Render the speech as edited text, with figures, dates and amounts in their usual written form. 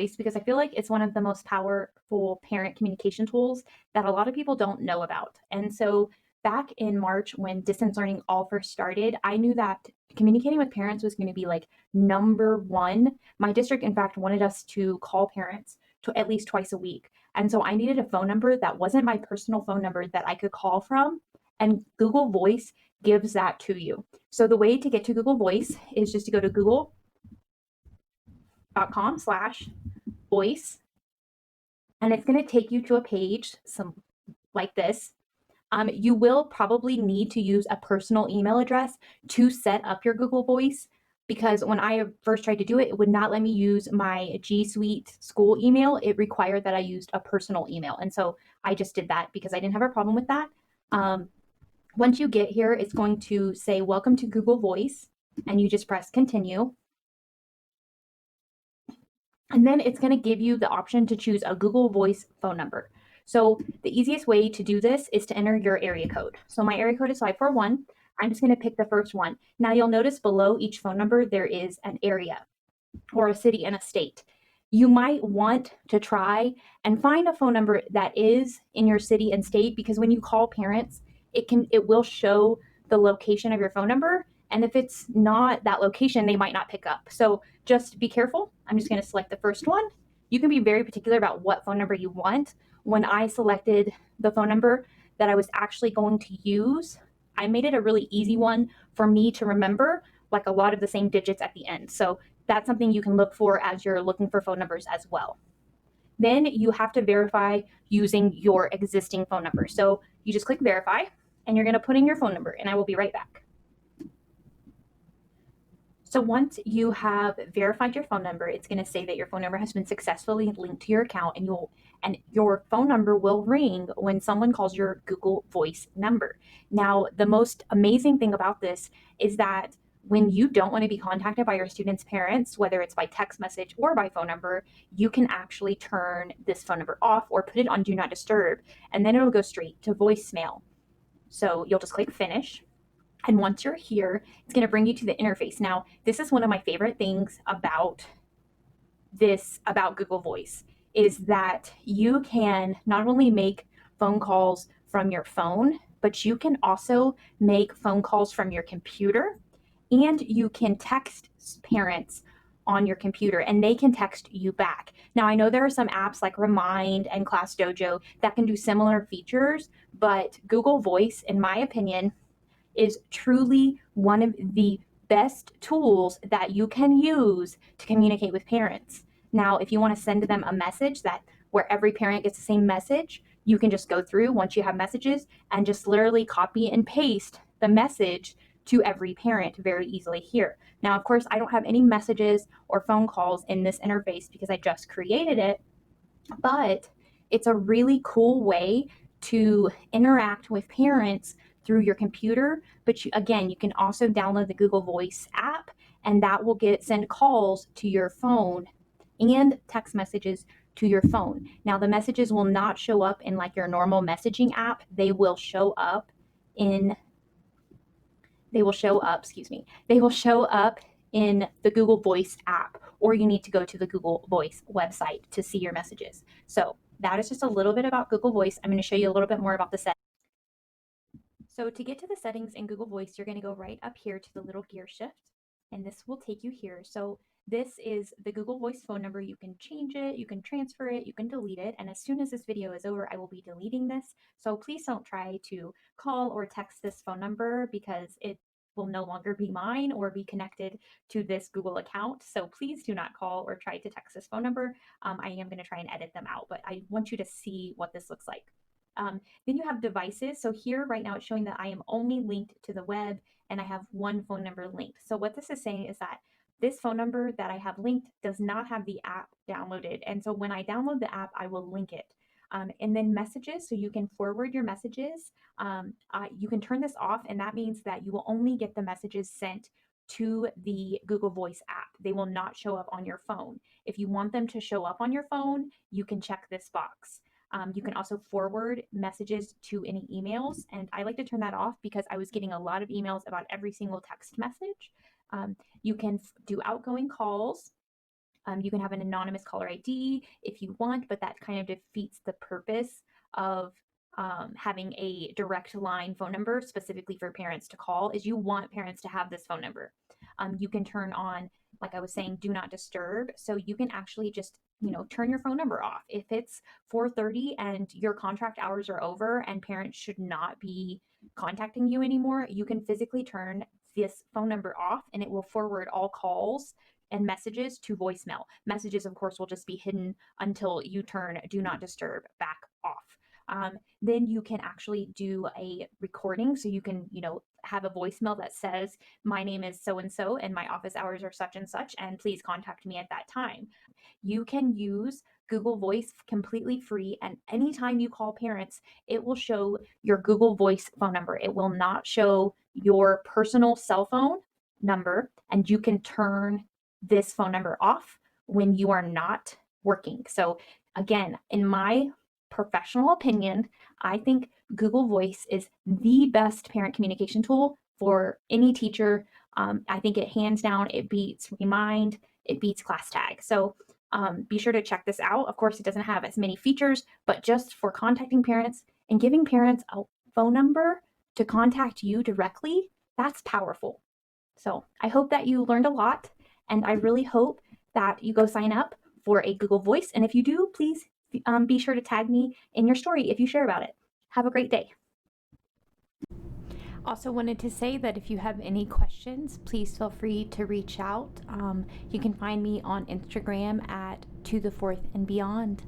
Voice because I feel like it's one of the most powerful parent communication tools that a lot of people don't know about. And so back in March when distance learning all first started, I knew that communicating with parents was going to be like number one. My district, in fact, wanted us to call parents to at least twice a week. And so I needed a phone number that wasn't my personal phone number that I could call from. And Google Voice gives that to you. So the way to get to Google Voice is just to go to google.com/voice, and it's going to take you to a page like this. You will probably need to use a personal email address to set up your Google Voice because when I first tried to do it, it would not let me use my G Suite school email. It required that I used a personal email. And so I just did that because I didn't have a problem with that. Once you get here, it's going to say, welcome to Google Voice, and you just press continue. And then it's going to give you the option to choose a Google Voice phone number. So the easiest way to do this is to enter your area code. So my area code is 541. I'm just going to pick the first one. Now you'll notice below each phone number, there is an area or a city and a state. You might want to try and find a phone number that is in your city and state because when you call parents, it will show the location of your phone number. And if it's not that location, they might not pick up. So just be careful. I'm just going to select the first one. You can be very particular about what phone number you want. When I selected the phone number that I was actually going to use, I made it a really easy one for me to remember, like a lot of the same digits at the end. So that's something you can look for as you're looking for phone numbers as well. Then you have to verify using your existing phone number. So you just click verify and you're going to put in your phone number and I will be right back. So once you have verified your phone number, it's going to say that your phone number has been successfully linked to your account and your phone number will ring when someone calls your Google Voice number. Now, the most amazing thing about this is that when you don't want to be contacted by your students' parents, whether it's by text message or by phone number, you can actually turn this phone number off or put it on Do Not Disturb, and then it'll go straight to voicemail. So you'll just click finish. And once you're here, it's going to bring you to the interface. Now, this is one of my favorite things about Google Voice is that you can not only make phone calls from your phone, but you can also make phone calls from your computer and you can text parents on your computer and they can text you back. Now, I know there are some apps like Remind and Class Dojo that can do similar features, but Google Voice, in my opinion, is truly one of the best tools that you can use to communicate with parents. Now, if you want to send them a message where every parent gets the same message, you can just go through once you have messages and just literally copy and paste the message to every parent very easily here. Now, of course, I don't have any messages or phone calls in this interface because I just created it, but it's a really cool way to interact with parents through your computer. But again, you can also download the Google Voice app and that will send calls to your phone and text messages to your phone. Now, the messages will not show up in like your normal messaging app. They will show up in they will show up in the Google Voice app, or you need to go to the Google Voice website to see your messages. So that is just a little bit about Google Voice. I'm going to show you a little bit more about the settings. So to get to the settings in Google Voice, you're going to go right up here to the little gear shift, and this will take you here. So this is the Google Voice phone number. You can change it, you can transfer it, you can delete it. And as soon as this video is over, I will be deleting this. So please don't try to call or text this phone number because it will no longer be mine or be connected to this Google account. So please do not call or try to text this phone number. I am going to try and edit them out, but I want you to see what this looks like. Then you have devices. So here right now it's showing that I am only linked to the web and I have one phone number linked. So what this is saying is that this phone number that I have linked does not have the app downloaded. And so when I download the app, I will link it. And then messages, so you can forward your messages. You can turn this off, and that means that you will only get the messages sent to the Google Voice app. They will not show up on your phone. If you want them to show up on your phone, you can check this box. You can also forward messages to any emails, and I like to turn that off because I was getting a lot of emails about every single text message. You can do outgoing calls. You can have an anonymous caller ID if you want, but that kind of defeats the purpose of having a direct line phone number specifically for parents to call. Is you want parents to have this phone number. You can turn on, like I was saying, do not disturb. So you can actually just, turn your phone number off. If it's 4:30 and your contract hours are over and parents should not be contacting you anymore, you can physically turn this phone number off and it will forward all calls and messages to voicemail. Messages, of course, will just be hidden until you turn do not disturb back off. Then you can actually do a recording. So you can, have a voicemail that says, my name is so and so, and my office hours are such and such, and please contact me at that time. You can use Google Voice completely free, and anytime you call parents, it will show your Google Voice phone number. It will not show your personal cell phone number, and you can turn this phone number off when you are not working. So, again, in my professional opinion, I think Google Voice is the best parent communication tool for any teacher. I think it hands down, it beats Remind, it beats ClassTag. So be sure to check this out. Of course, it doesn't have as many features, but just for contacting parents and giving parents a phone number to contact you directly, that's powerful. So I hope that you learned a lot, and I really hope that you go sign up for a Google Voice. And if you do, please be sure to tag me in your story if you share about it. Have a great day. Also wanted to say that if you have any questions, please feel free to reach out. You can find me on Instagram at To the Fourth and Beyond.